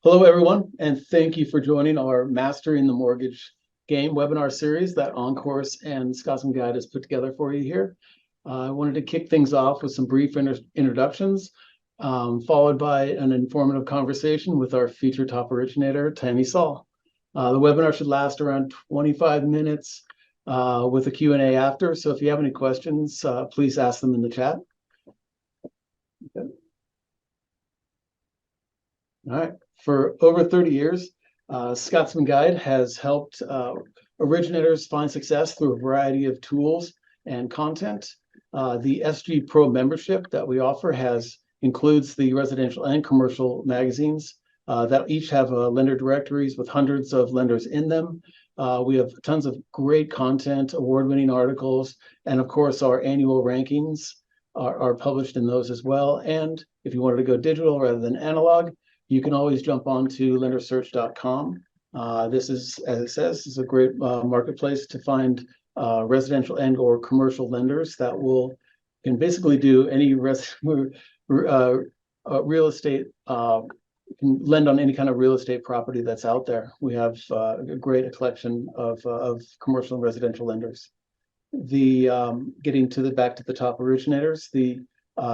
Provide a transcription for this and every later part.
Hello, everyone, and thank you for joining our Mastering the Mortgage Game webinar series that OnCourse and Scotsman Guide has put together for you here. I wanted to kick things off with some brief introductions, followed by an informative conversation with our featured top originator, Tammy Saul. The webinar should last around 25 minutes with a Q&A after, so if you have any questions, please ask them in the chat. Okay. All right. For over 30 years, Scotsman Guide has helped originators find success through a variety of tools and content. The SG Pro membership that we offer includes the residential and commercial magazines that each have lender directories with hundreds of lenders in them. We have tons of great content, award-winning articles, and of course our annual rankings are published in those as well. And if you wanted to go digital rather than analog, you can always jump on to lendersearch.com. This is, as it says, is a great marketplace to find residential and or commercial lenders that can basically do any real estate, can lend on any kind of real estate property that's out there. We have a great collection of commercial and residential lenders. Getting back to the top originators,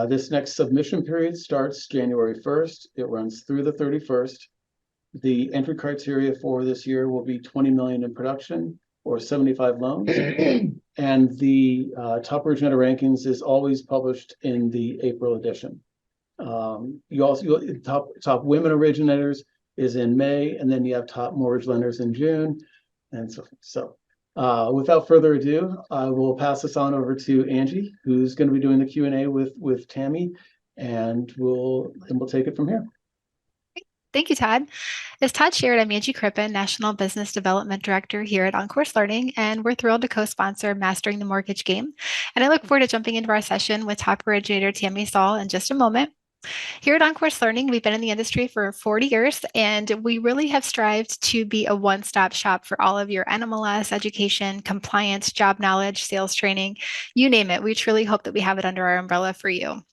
this next submission period starts January 1st. It runs through the 31st. The entry criteria for this year will be 20 million in production or 75 loans. And the top originator rankings is always published in the April edition. Top women originators is in May, and then you have top mortgage lenders in June. And so without further ado, I will pass this on over to Angie, who's going to be doing the Q&A with Tammy, and we'll take it from here. Thank you, Todd. As Todd shared, I'm Angie Crippen, National Business Development Director here at OnCourse Learning, and we're thrilled to co-sponsor Mastering the Mortgage Game. And I look forward to jumping into our session with top originator Tammy Saul in just a moment. Here at OnCourse Learning, we've been in the industry for 40 years, and we really have strived to be a one-stop shop for all of your NMLS, education, compliance, job knowledge, sales training, you name it. We truly hope that we have it under our umbrella for you.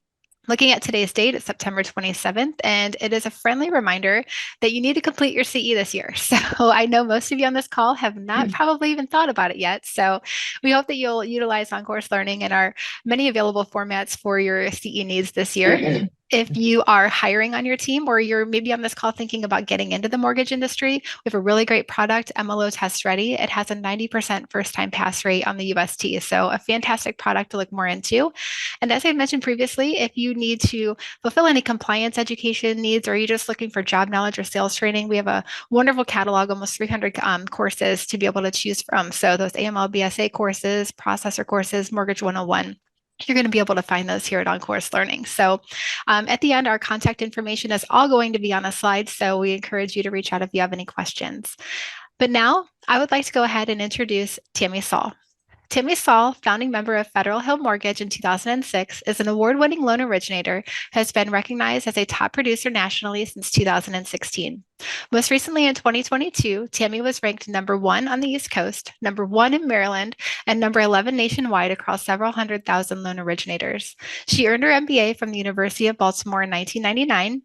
Looking at today's date, it's September 27th, and it is a friendly reminder that you need to complete your CE this year. So I know most of you on this call have not probably even thought about it yet. So we hope that you'll utilize OnCourse Learning and our many available formats for your CE needs this year. If you are hiring on your team, or you're maybe on this call thinking about getting into the mortgage industry, we have a really great product, MLO Test Ready. It has a 90% first-time pass rate on the UST, so a fantastic product to look more into. And as I mentioned previously, if you need to fulfill any compliance education needs, or you're just looking for job knowledge or sales training, we have a wonderful catalog, almost 300 courses to be able to choose from. So those AML BSA courses, processor courses, Mortgage 101. You're going to be able to find those here at OnCourse Learning. So at the end, our contact information is all going to be on a slide, so we encourage you to reach out if you have any questions. But now I would like to go ahead and introduce Tammy Saul. Tammy Saul, founding member of Federal Hill Mortgage in 2006, is an award-winning loan originator who has been recognized as a top producer nationally since 2016. Most recently in 2022, Tammy was ranked number 1 on the East Coast, number 1 in Maryland, and number 11 nationwide across several 100,000 loan originators. She earned her MBA from the University of Baltimore in 1999,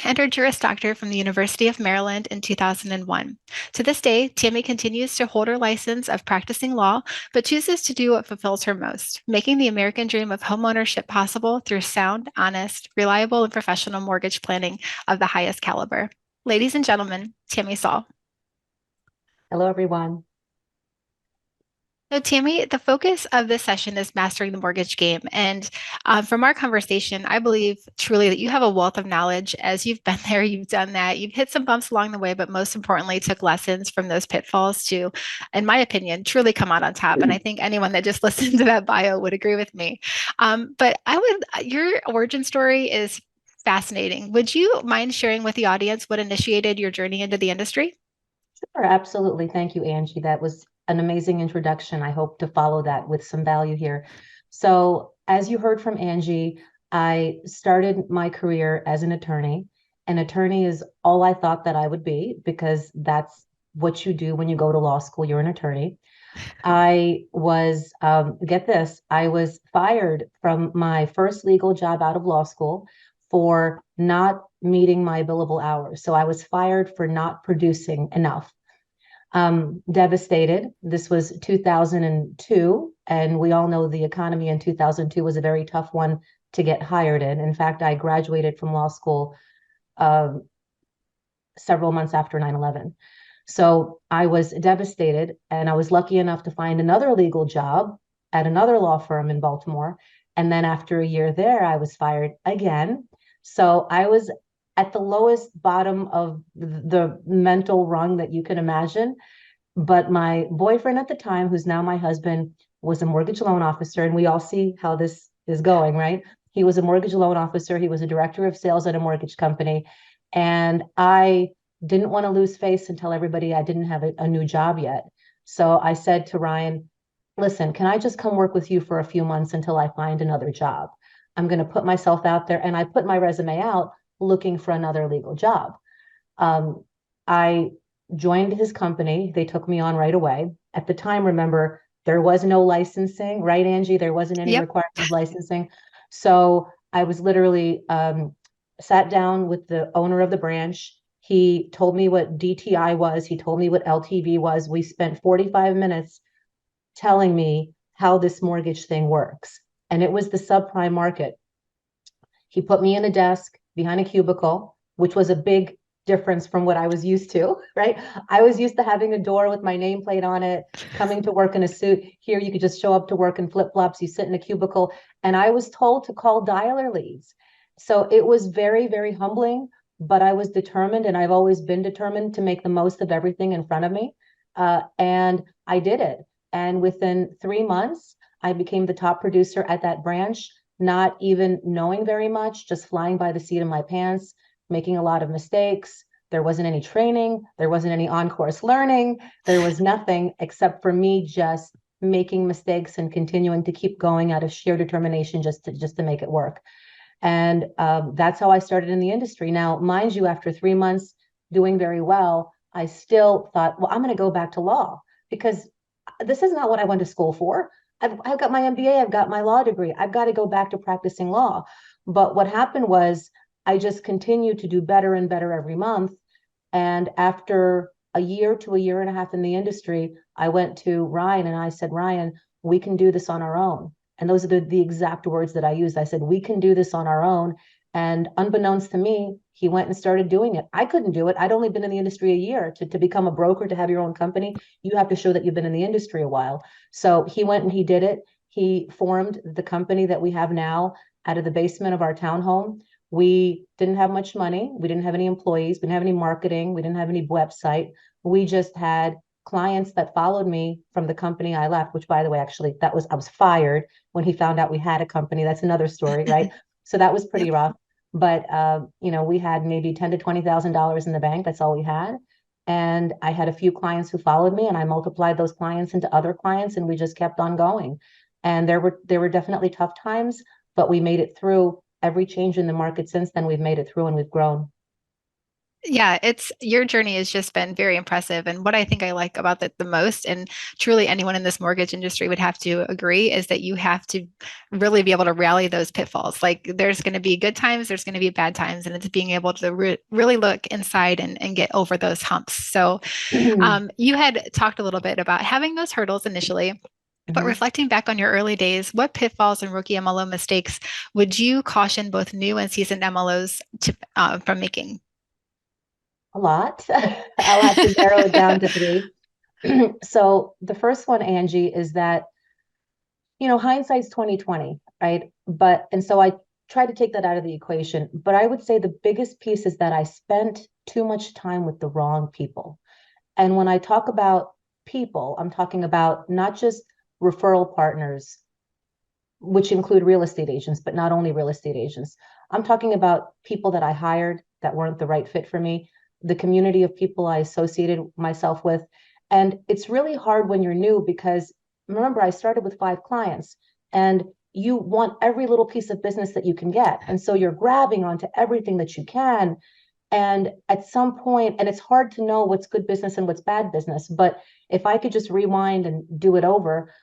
and her Juris Doctor from the University of Maryland in 2001. To this day, Tammy continues to hold her license of practicing law, but chooses to do what fulfills her most, making the American dream of homeownership possible through sound, honest, reliable, and professional mortgage planning of the highest caliber. Ladies and gentlemen, Tammy Saul. Hello, everyone. So Tammy, the focus of this session is mastering the mortgage game. And from our conversation, I believe truly that you have a wealth of knowledge. As you've been there, you've done that. You've hit some bumps along the way, but most importantly, took lessons from those pitfalls to, in my opinion, truly come out on top. And I think anyone that just listened to that bio would agree with me. But your origin story is fascinating. Would you mind sharing with the audience what initiated your journey into the industry? Sure, absolutely. Thank you, Angie. That was an amazing introduction. I hope to follow that with some value here. So as you heard from Angie, I started my career as an attorney. An attorney is all I thought that I would be, because that's what you do when you go to law school. You're an attorney. I was, get this, I was fired from my first legal job out of law school for not meeting my billable hours. So I was fired for not producing enough. Devastated. This was 2002, and we all know the economy in 2002 was a very tough one to get hired in. In fact, I graduated from law school several months after 9/11. So I was devastated, and I was lucky enough to find another legal job at another law firm in Baltimore. And then after a year there, I was fired again. So I was at the lowest bottom of the mental rung that you can imagine. But my boyfriend at the time, who's now my husband, was a mortgage loan officer. And we all see how this is going, right? He was a mortgage loan officer. He was a director of sales at a mortgage company. And I didn't want to lose face and tell everybody I didn't have a new job yet. So I said to Ryan, listen, can I just come work with you for a few months until I find another job? I'm going to put myself out there. And I put my resume out looking for another legal job. I joined his company. They took me on right away. At the time, remember, there was no licensing, right, Angie? There wasn't any requirement of licensing. So I was literally sat down with the owner of the branch. He told me what DTI was. He told me what LTV was. We spent 45 minutes telling me how this mortgage thing works. And it was the subprime market. He put me in a desk behind a cubicle, which was a big difference from what I was used to, right? I was used to having a door with my nameplate on it, coming to work in a suit. Here, you could just show up to work in flip-flops. You sit in a cubicle. And I was told to call dialer leads. So it was very, very humbling, but I was determined, and I've always been determined to make the most of everything in front of me. And I did it. And within 3 months, I became the top producer at that branch, not even knowing very much, just flying by the seat of my pants, making a lot of mistakes. There wasn't any training. There wasn't any on-course learning. There was nothing except for me just making mistakes and continuing to keep going out of sheer determination just to make it work. And that's how I started in the industry. Now, mind you, after 3 months doing very well, I still thought, well, I'm going to go back to law because this is not what I went to school for. I've got my MBA, I've got my law degree. I've got to go back to practicing law. But what happened was I just continued to do better and better every month. And after a year to a year and a half in the industry, I went to Ryan and I said, Ryan, we can do this on our own. And those are the exact words that I used. I said, we can do this on our own. And unbeknownst to me, he went and started doing it. I couldn't do it. I'd only been in the industry a year. To become a broker, to have your own company, you have to show that you've been in the industry a while. So he went and he did it. He formed the company that we have now out of the basement of our townhome. We didn't have much money. We didn't have any employees. We didn't have any marketing. We didn't have any website. We just had clients that followed me from the company I left, which, by the way, actually, I was fired when he found out we had a company. That's another story, right? So that was pretty rough. But we had maybe $10,000 to $20,000 in the bank. That's all we had. And I had a few clients who followed me, and I multiplied those clients into other clients, and we just kept on going. And there were definitely tough times, but we made it through. Every change in the market since then, we've made it through and we've grown. Yeah, your journey has just been very impressive. And what I think I like about it the most, and truly anyone in this mortgage industry would have to agree, is that you have to really be able to rally those pitfalls. Like there's going to be good times, there's going to be bad times, and it's being able to really look inside and get over those humps. So you had talked a little bit about having those hurdles initially. But reflecting back on your early days, what pitfalls and rookie MLO mistakes would you caution both new and seasoned MLOs from making? A lot. I'll have to narrow it down to 3. So the first one, Angie, is that, hindsight's 20/20, right? And so I try to take that out of the equation. But I would say the biggest piece is that I spent too much time with the wrong people. And when I talk about people, I'm talking about not just referral partners, which include real estate agents, but not only real estate agents. I'm talking about people that I hired that weren't the right fit for me, the community of people I associated myself with. And it's really hard when you're new because remember, I started with 5 clients and you want every little piece of business that you can get. And so you're grabbing onto everything that you can. And at some point, and it's hard to know what's good business and what's bad business, but if I could just rewind and do it over,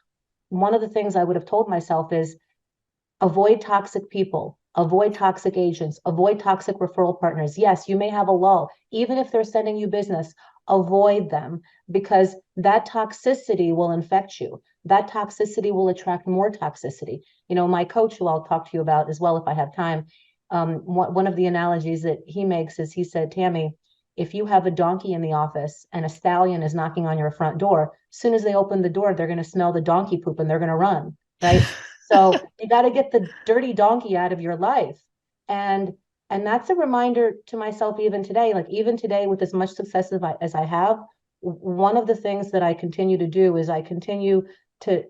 one of the things I would have told myself is avoid toxic people. avoid toxic agents, avoid toxic referral partners. Yes, you may have a lull. Even if they're sending you business, avoid them, because that toxicity will infect you. That toxicity will attract more toxicity. You know, my coach, who I'll talk to you about as well if I have time, one of the analogies that he makes is, he said, Tammy, if you have a donkey in the office and a stallion is knocking on your front door, as soon as they open the door, they're going to smell the donkey poop and they're going to run, right? So you got to get the dirty donkey out of your life. And that's a reminder to myself even today, like even today with as much success as I have, one of the things that I continue to do is I continue to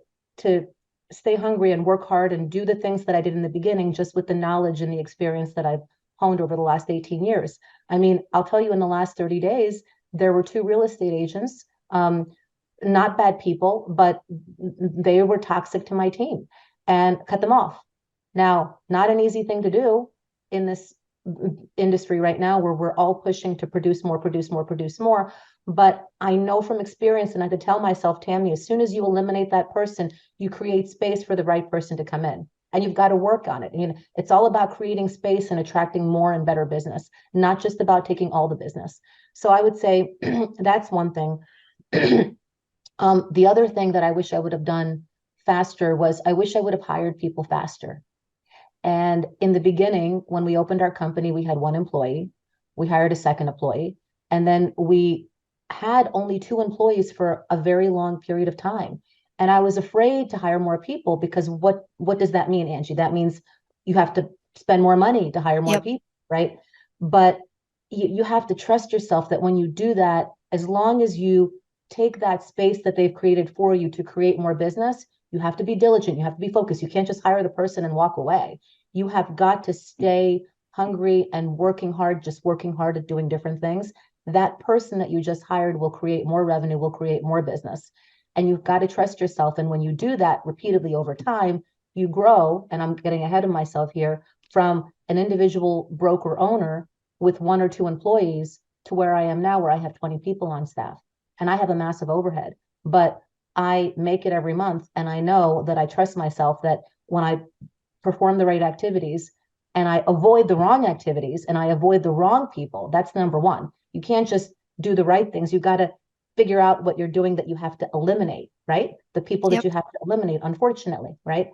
stay hungry and work hard and do the things that I did in the beginning, just with the knowledge and the experience that I've honed over the last 18 years. I mean, I'll tell you, in the last 30 days, there were 2 real estate agents, not bad people, but they were toxic to my team, and cut them off. Now, not an easy thing to do in this industry right now, where we're all pushing to produce more, produce more, produce more. But I know from experience, and I could tell myself, Tammy, as soon as you eliminate that person, you create space for the right person to come in. And you've got to work on it. You know, it's all about creating space and attracting more and better business, not just about taking all the business. So I would say that's one thing. The other thing that I wish I would have done faster was, I wish I would have hired people faster. And in the beginning, when we opened our company, we had 1 employee. We hired a second employee, and then we had only 2 employees for a very long period of time. And I was afraid to hire more people, because what does that mean, Angie? That means you have to spend more money to hire more people, right? But you have to trust yourself that when you do that, as long as you take that space that they've created for you to create more business, you have to be diligent. You have to be focused. You can't just hire the person and walk away. You have got to stay hungry and working hard, just working hard at doing different things. That person that you just hired will create more revenue, will create more business. And you've got to trust yourself. And when you do that repeatedly over time, you grow. And I'm getting ahead of myself here, from an individual broker owner with 1 or 2 employees to where I am now, where I have 20 people on staff. And I have a massive overhead, but I make it every month. And I know that I trust myself, that when I perform the right activities and I avoid the wrong activities and I avoid the wrong people, that's number 1. You can't just do the right things. You got to figure out what you're doing that you have to eliminate, right? The people that you have to eliminate, unfortunately, right?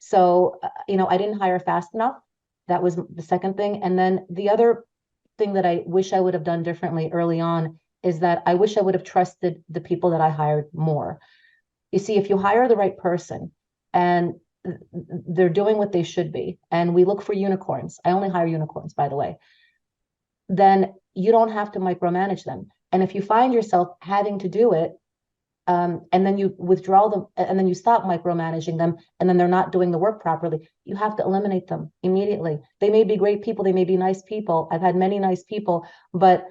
So, I didn't hire fast enough. That was the second thing. And then the other thing that I wish I would have done differently early on is that I wish I would have trusted the people that I hired more. You see, if you hire the right person and they're doing what they should be, and we look for unicorns, I only hire unicorns, by the way, then you don't have to micromanage them. And if you find yourself having to do it, and then you withdraw them, and then you stop micromanaging them, and then they're not doing the work properly, you have to eliminate them immediately. They may be great people, they may be nice people. I've had many nice people, but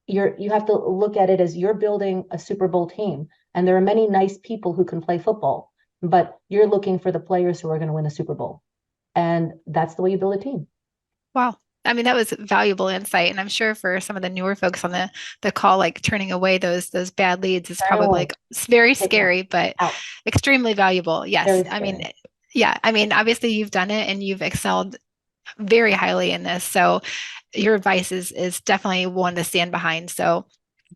you have to look at it as you're building a Super Bowl team, and there are many nice people who can play football, but you're looking for the players who are going to win a Super Bowl. And that's the way you build a team. Wow. I mean, that was valuable insight. And I'm sure for some of the newer folks on the call, like turning away those bad leads is probably like very scary, but extremely valuable. Yes. I mean, yeah. I mean, obviously you've done it and you've excelled very highly in this. So your advice is definitely one to stand behind. So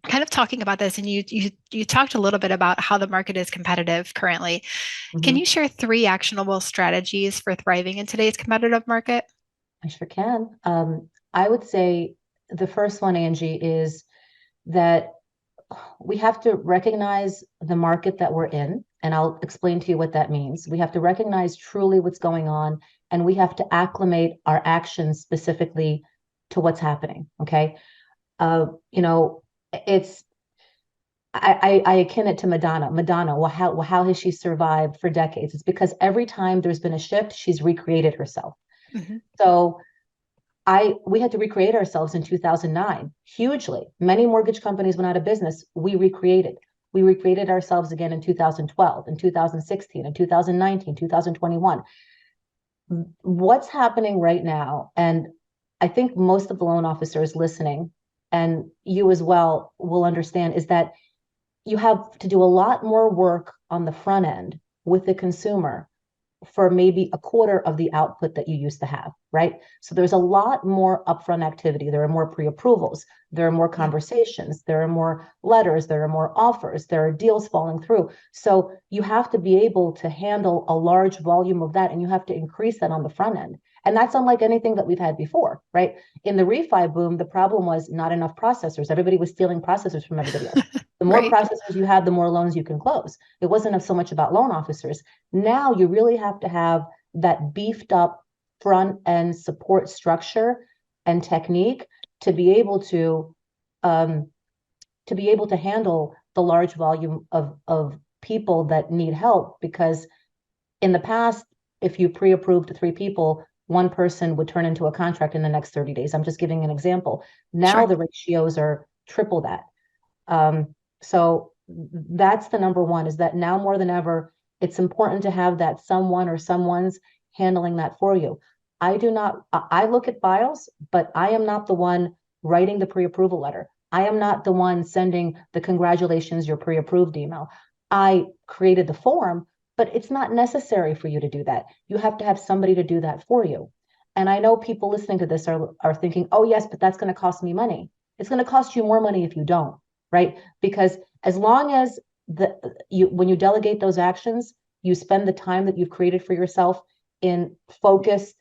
kind of talking about this, and you talked a little bit about how the market is competitive currently. Can you share 3 actionable strategies for thriving in today's competitive market? I sure can. I would say the first one, Angie, is that we have to recognize the market that we're in. And I'll explain to you what that means. We have to recognize truly what's going on, and we have to acclimate our actions specifically to what's happening. Okay. It's, I akin it to Madonna. Well, how has she survived for decades? It's because every time there's been a shift, she's recreated herself. So we had to recreate ourselves in 2009, hugely. Many mortgage companies went out of business. We recreated ourselves again in 2012, in 2016, in 2019, 2021. What's happening right now, and I think most of the loan officers listening, and you as well, will understand, is that you have to do a lot more work on the front end with the consumer for maybe a quarter of the output that you used to have, right? So there's a lot more upfront activity. There are more pre-approvals. There are more conversations. There are more letters. There are more offers. There are deals falling through. So you have to be able to handle a large volume of that, and you have to increase that on the front end. And that's unlike anything that we've had before, right? In the refi boom, the problem was not enough processors. Everybody was stealing processors from everybody else. The more processors you had, the more loans you can close. It wasn't so much about loan officers. Now you really have to have that beefed up front end support structure and technique to be able to handle the large volume of people that need help. Because in the past, if you pre-approved 3 people, one person would turn into a contract in the next 30 days. I'm just giving an example. Now the ratios are triple that. So that's the number one, is that now more than ever, it's important to have that someone or someone's handling that for you. I look at files, but I am not the one writing the pre-approval letter. I am not the one sending the congratulations, you're pre-approved email. I created the form, but it's not necessary for you to do that. You have to have somebody to do that for you. And I know people listening to this are thinking, oh yes, but that's going to cost me money. It's going to cost you more money if you don't, right? Because as long as when you delegate those actions, you spend the time that you've created for yourself in focused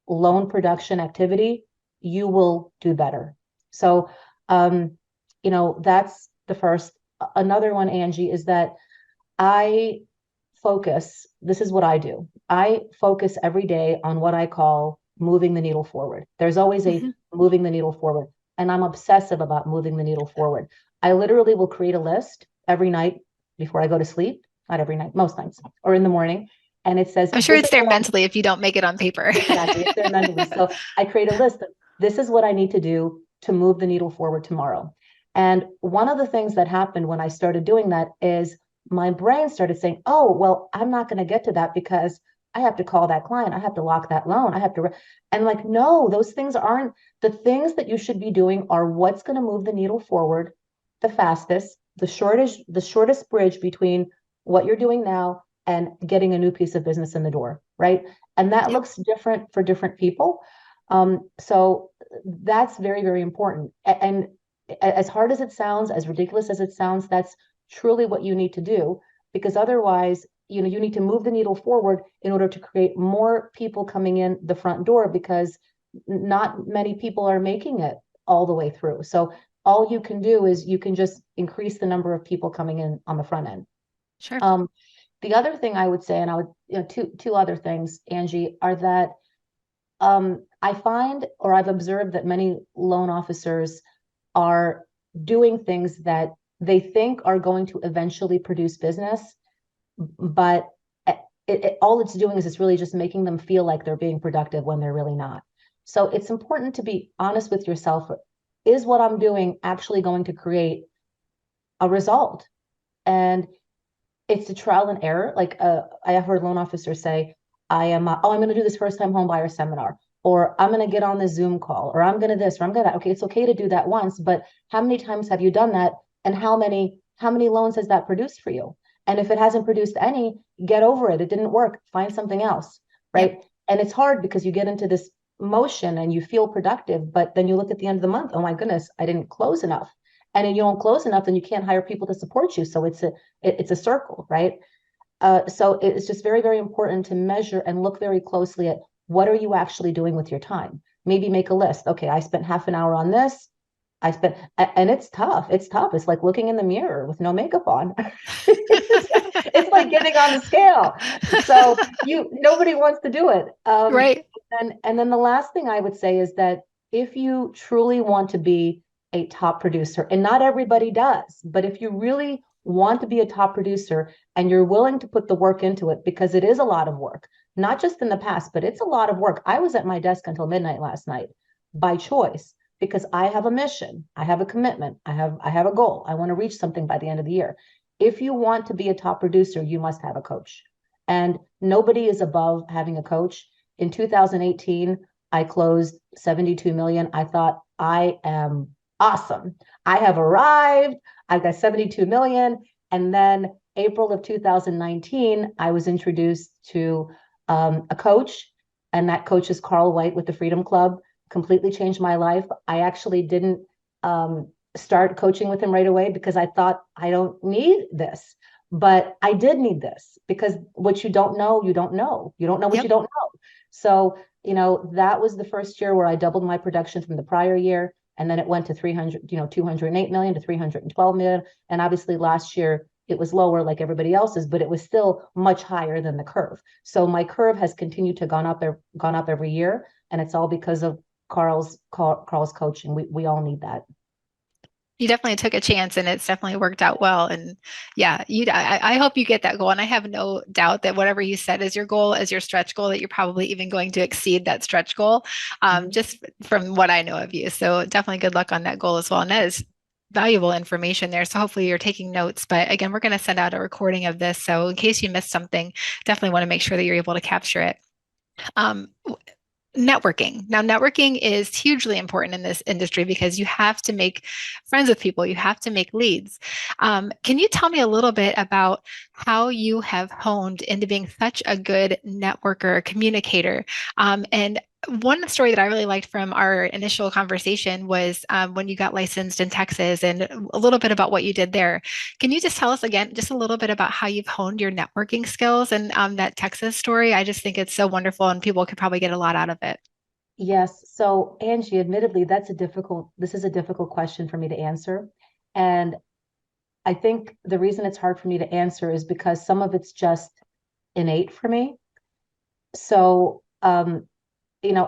loan production activity, you will do better. So, that's the first. Another one, Angie, is that this is what I do. I focus every day on what I call moving the needle forward. There's always a moving the needle forward. And I'm obsessive about moving the needle forward. I literally will create a list every night before I go to sleep. Not every night, most nights, or in the morning. And it says, I'm sure it's there mentally if you don't make it on paper. Exactly, it's there mentally. So I create a list of, this is what I need to do to move the needle forward tomorrow. And one of the things that happened when I started doing that is my brain started saying, oh, well, I'm not going to get to that because I have to call that client. I have to lock that loan. And like, no, those things aren't the things that you should be doing. Are what's going to move the needle forward the fastest, the shortest bridge between what you're doing now and getting a new piece of business in the door, right? And that looks different for different people. So that's very, very important. And as hard as it sounds, as ridiculous as it sounds, that's truly what you need to do, because otherwise, you need to move the needle forward in order to create more people coming in the front door, because not many people are making it all the way through. So all you can do is you can just increase the number of people coming in on the front end. Sure. The other thing I would say, and I would, two other things, Angie, are that I find, or I've observed, that many loan officers are doing things that they think are going to eventually produce business, but all it's doing is it's really just making them feel like they're being productive when they're really not. So it's important to be honest with yourself. Is what I'm doing actually going to create a result? And it's a trial and error. Like I have heard loan officers say, I'm going to do this first time home buyer seminar, or I'm going to get on this Zoom call, or I'm going to this, or I'm going to that. Okay, it's okay to do that once, but how many times have you done that? And how many loans has that produced for you? And if it hasn't produced any, get over it. It didn't work. Find something else, right? Yep. And it's hard because you get into this motion and you feel productive, but then you look at the end of the month, oh my goodness, I didn't close enough. And if you don't close enough, then you can't hire people to support you. So it's a circle, right? So it's just very, very important to measure and look very closely at what are you actually doing with your time. Maybe make a list. Okay, I spent half an hour on this. And it's tough. It's tough. It's like looking in the mirror with no makeup on. It's like getting on the scale. So nobody wants to do it. Right. And then the last thing I would say is that if you truly want to be a top producer, and not everybody does, but if you really want to be a top producer and you're willing to put the work into it, because it is a lot of work, not just in the past, but it's a lot of work. I was at my desk until midnight last night by choice, because I have a mission, I have a commitment, I have a goal. I want to reach something by the end of the year. If you want to be a top producer, you must have a coach. And nobody is above having a coach. In 2018, I closed 72 million. I thought, I am awesome. I have arrived. I've got 72 million. And then April of 2019, I was introduced to a coach, and that coach is Carl White with the Freedom Club. Completely changed my life. I actually didn't start coaching with him right away because I thought I don't need this. But I did need this because what you don't know, you don't know. You don't know what you don't know. So, that was the first year where I doubled my production from the prior year. And then it went to 208 million to 312 million. And obviously last year it was lower like everybody else's, but it was still much higher than the curve. So my curve has continued to gone up every year. And it's all because of Carl's coaching. We all need that. You definitely took a chance and it's definitely worked out well. And yeah, I hope you get that goal. And I have no doubt that whatever you set as your goal, as your stretch goal, that you're probably even going to exceed that stretch goal, just from what I know of you. So definitely good luck on that goal as well. And that is valuable information there. So hopefully you're taking notes. But again, we're going to send out a recording of this. So in case you missed something, definitely want to make sure that you're able to capture it. Um, Networking. Now, networking is hugely important in this industry because you have to make friends with people, you have to make leads. Can you tell me a little bit about how you have honed into being such a good networker, communicator? And one story that I really liked from our initial conversation was when you got licensed in Texas and a little bit about what you did there. Can you just tell us again, just a little bit about how you've honed your networking skills and that Texas story? I just think it's so wonderful and people could probably get a lot out of it. Yes. So Angie, admittedly, this is a difficult question for me to answer. And I think the reason it's hard for me to answer is because some of it's just innate for me. So,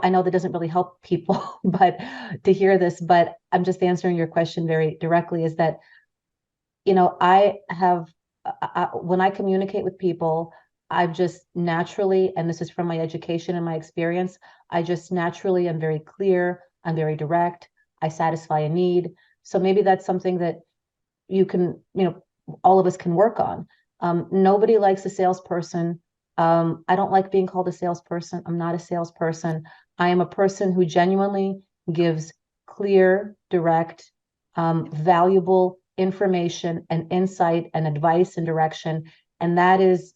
I know that doesn't really help people, but to hear this, but I'm just answering your question very directly is that, I have, when I communicate with people, I've just naturally, and this is from my education and my experience, I just naturally am very clear. I'm very direct. I satisfy a need. So maybe that's something that you can, all of us can work on. Nobody likes a salesperson. I don't like being called a salesperson. I'm not a salesperson. I am a person who genuinely gives clear, direct, valuable information and insight and advice and direction. And that is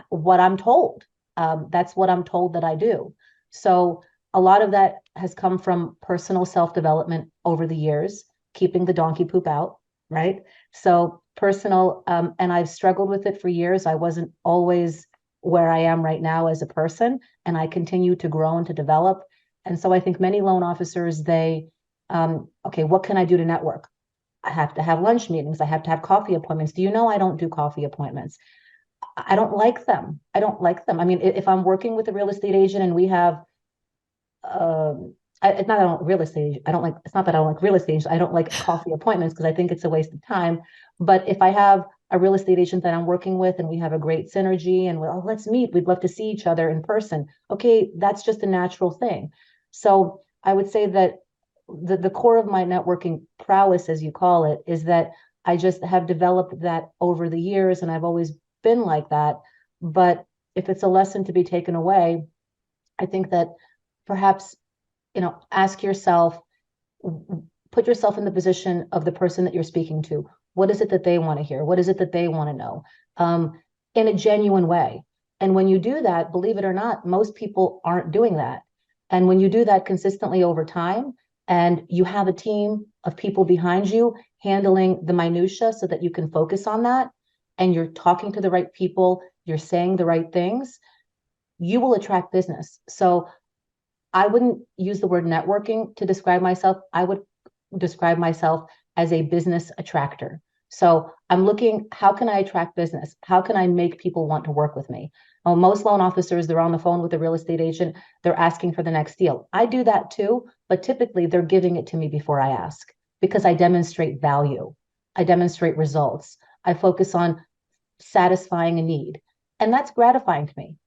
what I'm told. That's what I'm told that I do. So a lot of that has come from personal self-development over the years, keeping the donkey poop out, right? So personal, and I've struggled with it for years. I wasn't always where I am right now as a person, and I continue to grow and to develop. And so I think many loan officers, okay, what can I do to network? I have to have lunch meetings. I have to have coffee appointments. Do you know I don't do coffee appointments? I don't like them. I don't like them. I mean, if I'm working with a real estate agent and we have, it's not that I don't real estate. I don't like. It's not that I don't like real estate agents. I don't like coffee appointments because I think it's a waste of time. But if I have a real estate agent that I'm working with and we have a great synergy and let's meet. We'd love to see each other in person. Okay, that's just a natural thing. So I would say that the core of my networking prowess, as you call it, is that I just have developed that over the years, and I've always been like that. But if it's a lesson to be taken away, I think that perhaps, ask yourself, put yourself in the position of the person that you're speaking to. What is it that they want to hear? What is it that they want to know? In a genuine way. And when you do that, believe it or not, most people aren't doing that. And when you do that consistently over time, and you have a team of people behind you handling the minutia so that you can focus on that, and you're talking to the right people, you're saying the right things, you will attract business. So I wouldn't use the word networking to describe myself. I would describe myself as a business attractor. So I'm looking, how can I attract business? How can I make people want to work with me? Well, most loan officers, they're on the phone with a real estate agent. They're asking for the next deal. I do that too, but typically they're giving it to me before I ask because I demonstrate value. I demonstrate results. I focus on satisfying a need. And that's gratifying to me.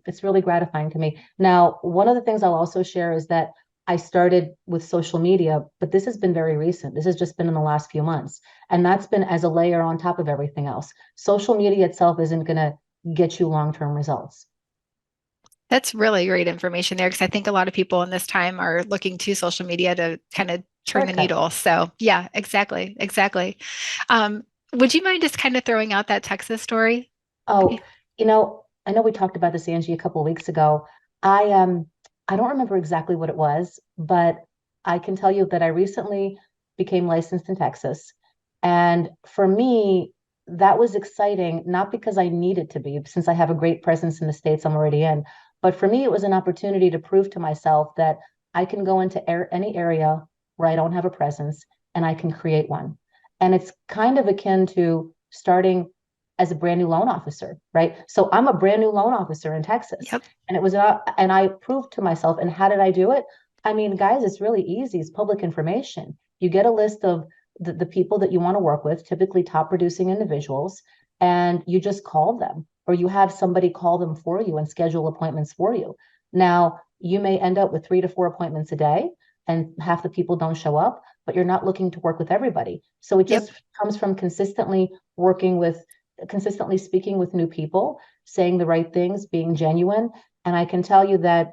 It's really gratifying to me. Now, one of the things I'll also share is that I started with social media, but this has been very recent. This has just been in the last few months. And that's been as a layer on top of everything else. Social media itself isn't going to get you long-term results. That's really great information there because I think a lot of people in this time are looking to social media to kind of turn the Shortcut. needle. So yeah, exactly. Would you mind just kind of throwing out that Texas story? Oh, you know, I know we talked about this, Angie, a couple of weeks ago. I don't remember exactly what it was, but I can tell you that I recently became licensed in Texas. And for me, that was exciting, not because I needed to be, since I have a great presence in the states I'm already in, but for me, it was an opportunity to prove to myself that I can go into any area where I don't have a presence and I can create one. And it's kind of akin to starting as a brand new loan officer, right? So I'm a brand new loan officer in Texas. Yep. And it was and I proved to myself. And how did I do it? I mean, guys, it's really easy. It's public information. You get a list of the people that you want to work with, typically top producing individuals, and you just call them, or you have somebody call them for you and schedule appointments for you. Now, you may end up with 3 to 4 appointments a day, and half the people don't show up, but you're not looking to work with everybody. So it just comes from consistently speaking with new people, saying the right things, being genuine. And I can tell you that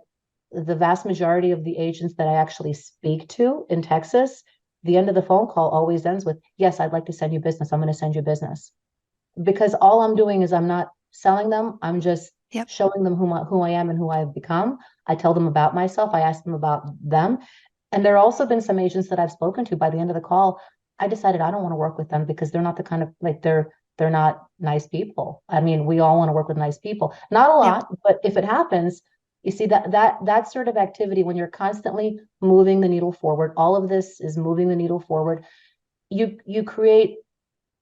the vast majority of the agents that I actually speak to in Texas, the end of the phone call always ends with, yes, I'd like to send you business. I'm going to send you business. Because all I'm doing is I'm not selling them. I'm just showing them who I am and who I've become. I tell them about myself. I ask them about them. And there have also been some agents that I've spoken to by the end of the call. I decided I don't want to work with them because they're not the kind of, like, they're not nice people. I mean, we all want to work with nice people. Not a lot, but if it happens, you see that sort of activity, when you're constantly moving the needle forward, all of this is moving the needle forward. You create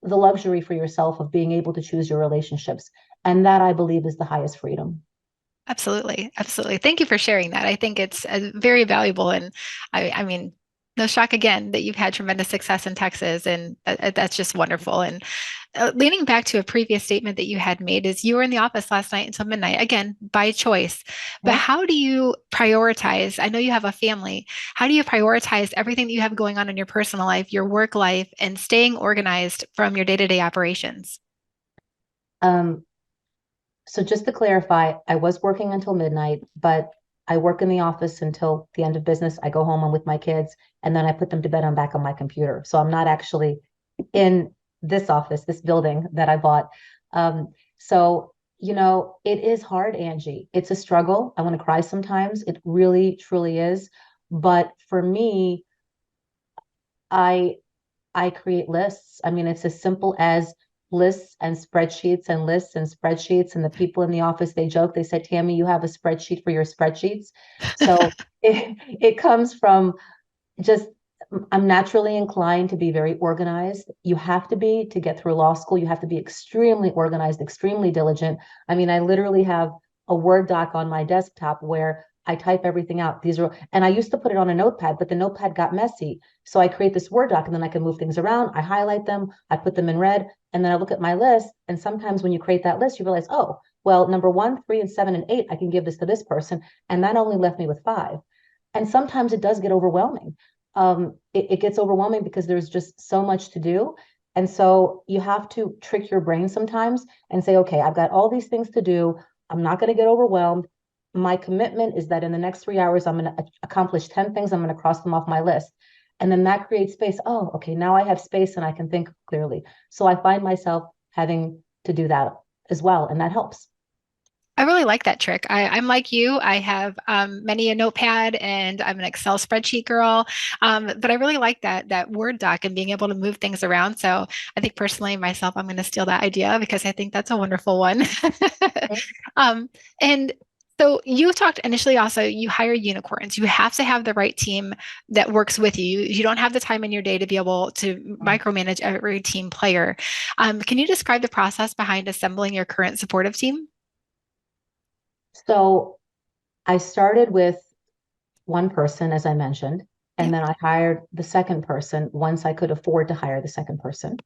the luxury for yourself of being able to choose your relationships. And that, I believe, is the highest freedom. Absolutely. Absolutely. Thank you for sharing that. I think it's very valuable. And I mean, no shock again that you've had tremendous success in Texas, and that's just wonderful. And leaning back to a previous statement that you had made, is you were in the office last night until midnight, again, by choice. But how do you prioritize? I know you have a family. How do you prioritize everything that you have going on in your personal life, your work life, and staying organized from your day-to-day operations? So just to clarify, I was working until midnight, but I work in the office until the end of business. I go home, I'm with my kids, and then I put them to bed. I'm back on my computer. So I'm not actually in this office, this building that I bought. So, it is hard, Angie. It's a struggle. I want to cry sometimes. It really, truly is. But for me, I I create lists. I mean, it's as simple as lists and spreadsheets and lists and spreadsheets. And the people in the office, they joke, they said, Tammy, you have a spreadsheet for your spreadsheets. So it comes from just, I'm naturally inclined to be very organized. You have to be to get through law school. You have to be extremely organized, extremely diligent. I mean, I literally have a Word doc on my desktop where I type everything out. And I used to put it on a notepad, but the notepad got messy. So I create this Word doc, and then I can move things around. I highlight them, I put them in red, and then I look at my list. And sometimes when you create that list, you realize, oh, well, number 1, 3, and 7, and 8, I can give this to this person. And that only left me with 5. And sometimes it does get overwhelming. It gets overwhelming because there's just so much to do. And so you have to trick your brain sometimes and say, okay, I've got all these things to do. I'm not going to get overwhelmed. My commitment is that in the next 3 hours, I'm going to accomplish 10 things. I'm going to cross them off my list. And then that creates space. Oh, okay, now I have space and I can think clearly. So I find myself having to do that as well. And that helps. I really like that trick. I'm like you. I have many a notepad, and I'm an Excel spreadsheet girl. But I really like that Word doc and being able to move things around. So I think personally myself, I'm going to steal that idea because I think that's a wonderful one. um, and so you talked initially also, you hire unicorns. You have to have the right team that works with you. You don't have the time in your day to be able to micromanage every team player. Can you describe the process behind assembling your current supportive team? So I started with one person, as I mentioned, and then I hired the second person once I could afford to hire the second person.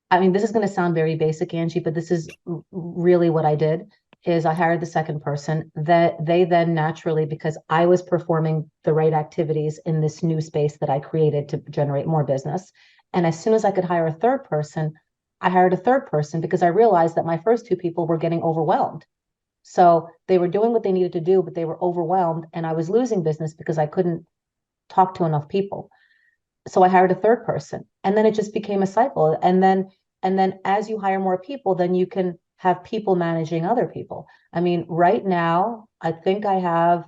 I mean, this is going to sound very basic, Angie, but this is really what I did. Is I hired the second person, that they then naturally, because I was performing the right activities in this new space that I created to generate more business. And as soon as I could hire a third person, I hired a third person because I realized that my first 2 people were getting overwhelmed. So they were doing what they needed to do, but they were overwhelmed, and I was losing business because I couldn't talk to enough people. So I hired a third person, and then it just became a cycle. And then as you hire more people, then you can have people managing other people. I mean, right now, I think I have,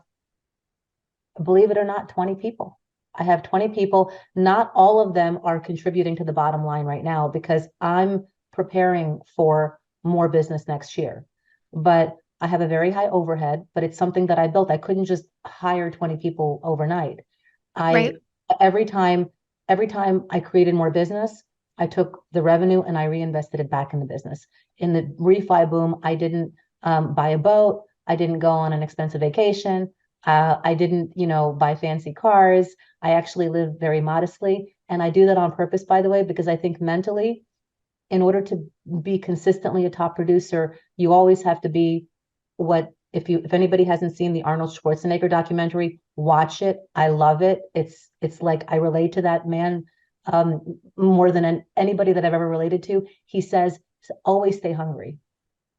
believe it or not, 20 people. I have 20 people. Not all of them are contributing to the bottom line right now because I'm preparing for more business next year. But I have a very high overhead, but it's something that I built. I couldn't just hire 20 people overnight. Right. Every time I created more business, I took the revenue and I reinvested it back in the business. In the refi boom, I didn't buy a boat. I didn't go on an expensive vacation. I didn't, buy fancy cars. I actually live very modestly. And I do that on purpose, by the way, because I think mentally, in order to be consistently a top producer, you always have to be if anybody hasn't seen the Arnold Schwarzenegger documentary, watch it. I love it. It's like I relate to that man more than anybody that I've ever related to. He says, always stay hungry.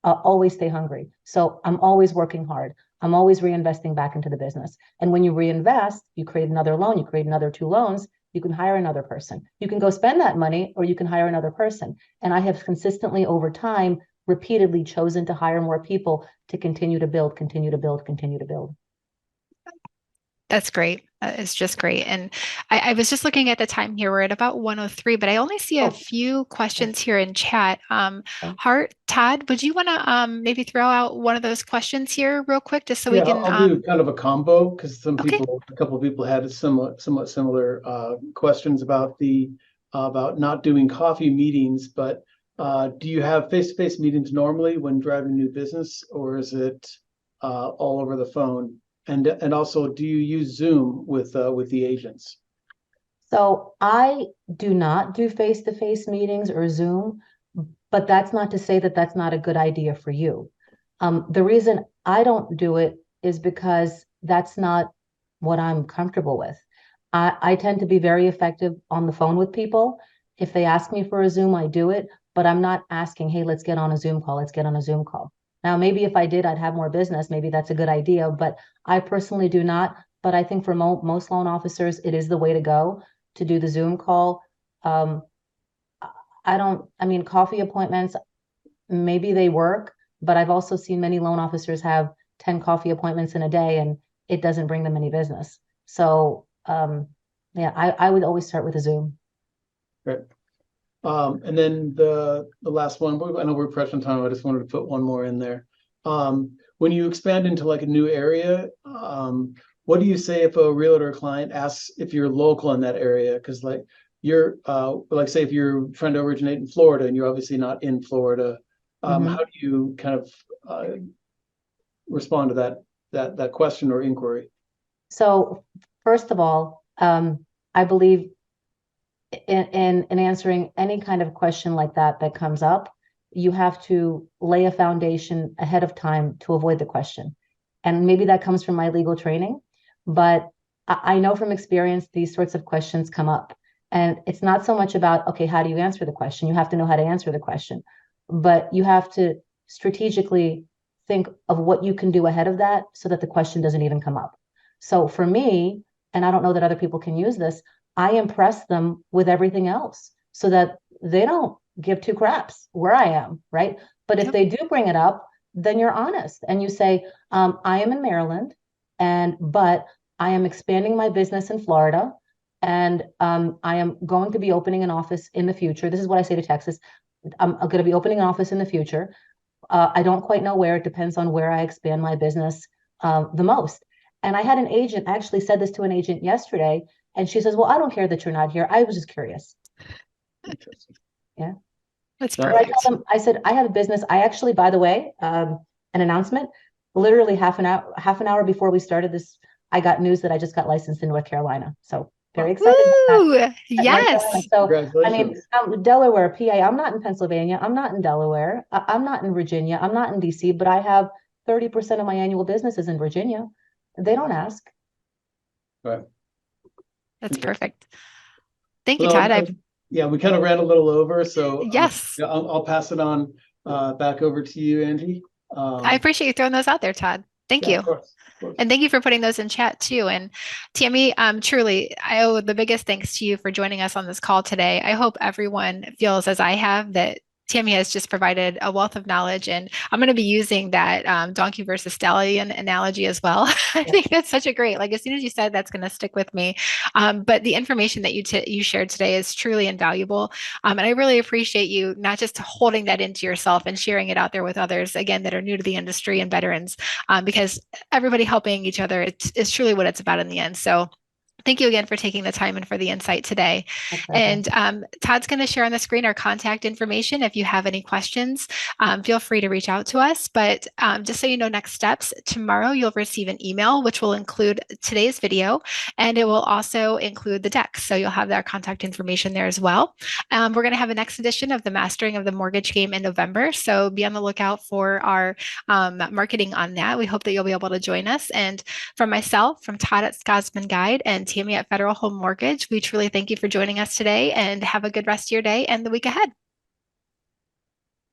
Always stay hungry. So I'm always working hard. I'm always reinvesting back into the business. And when you reinvest, you create another loan, you create another 2 loans, you can hire another person. You can go spend that money or you can hire another person. And I have consistently over time, repeatedly chosen to hire more people to continue to build, continue to build, continue to build. That's great. It's just great. And I was just looking at the time here. We're at about 1:03, but I only see a few questions here in chat. Hart, Todd, would you want to maybe throw out one of those questions here real quick, just so we can? I'll do kind of a combo because a Okay. couple of people had somewhat similar questions about about not doing coffee meetings. But do you have face-to-face meetings normally when driving new business, or is it all over the phone? And also, do you use Zoom with the agents? So I do not do face-to-face meetings or Zoom, but that's not to say that that's not a good idea for you. The reason I don't do it is because that's not what I'm comfortable with. I tend to be very effective on the phone with people. If they ask me for a Zoom, I do it, but I'm not asking, hey, let's get on a Zoom call. Let's get on a Zoom call. Now, maybe if I did, I'd have more business. Maybe that's a good idea, but I personally do not. But I think for most loan officers, it is the way to go to do the Zoom call. Coffee appointments, maybe they work, but I've also seen many loan officers have 10 coffee appointments in a day and it doesn't bring them any business. So, I would always start with a Zoom. Right. And then the last one, I know we're pressed on time. I just wanted to put one more in there. When you expand into like a new area, what do you say if a realtor client asks if you're local in that area? Because like you're say if you're trying to originate in Florida and you're obviously not in Florida, how do you kind of respond to that question or inquiry? So first of all, I believe in answering any kind of question like that comes up, you have to lay a foundation ahead of time to avoid the question. And maybe that comes from my legal training, but I know from experience, these sorts of questions come up. And it's not so much about, okay, how do you answer the question? You have to know how to answer the question, but you have to strategically think of what you can do ahead of that so that the question doesn't even come up. So for me, and I don't know that other people can use this, I impress them with everything else so that they don't give 2 craps where I am, right? But if they do bring it up, then you're honest and you say, I am in Maryland, but I am expanding my business in Florida, and I am going to be opening an office in the future. This is what I say to Texas. I'm going to be opening an office in the future. I don't quite know where. It depends on where I expand my business the most. And I had an agent, actually said this to an agent yesterday, and she says, well, I don't care that you're not here. I was just curious. Interesting. Yeah. That's So perfect. I said, I have a business. I actually, by the way, an announcement, literally half an hour before we started this, I got news that I just got licensed in North Carolina. So very excited about that. Yes. So, I mean, Delaware, PA, I'm not in Pennsylvania. I'm not in Delaware. I'm not in Virginia. I'm not in DC, but I have 30% of my annual business is in Virginia. They don't ask. Right. That's perfect. Thank you, Todd. We kind of ran a little over, so yes, I'll pass it on back over to you, Angie. I appreciate you throwing those out there, Todd. Thank you. Of course. And thank you for putting those in chat too. And Tammy, truly, I owe the biggest thanks to you for joining us on this call today. I hope everyone feels as I have that Tammy has just provided a wealth of knowledge, and I'm going to be using that donkey versus stallion analogy as well. I think that's such a great, like as soon as you said, that's going to stick with me. But the information that you shared today is truly invaluable, and I really appreciate you not just holding that into yourself and sharing it out there with others again that are new to the industry and veterans, because everybody helping each other is truly what it's about in the end. So thank you again for taking the time and for the insight today. And Todd's going to share on the screen our contact information. If you have any questions, feel free to reach out to us. But just so you know, next steps, tomorrow you'll receive an email, which will include today's video, and it will also include the deck. So you'll have that contact information there as well. We're going to have a next edition of the Mastering of the Mortgage Game in November. So be on the lookout for our marketing on that. We hope that you'll be able to join us. And from myself, from Todd at Scotsman Guide, and Tammy at Federal Home Mortgage, we truly thank you for joining us today, and have a good rest of your day and the week ahead.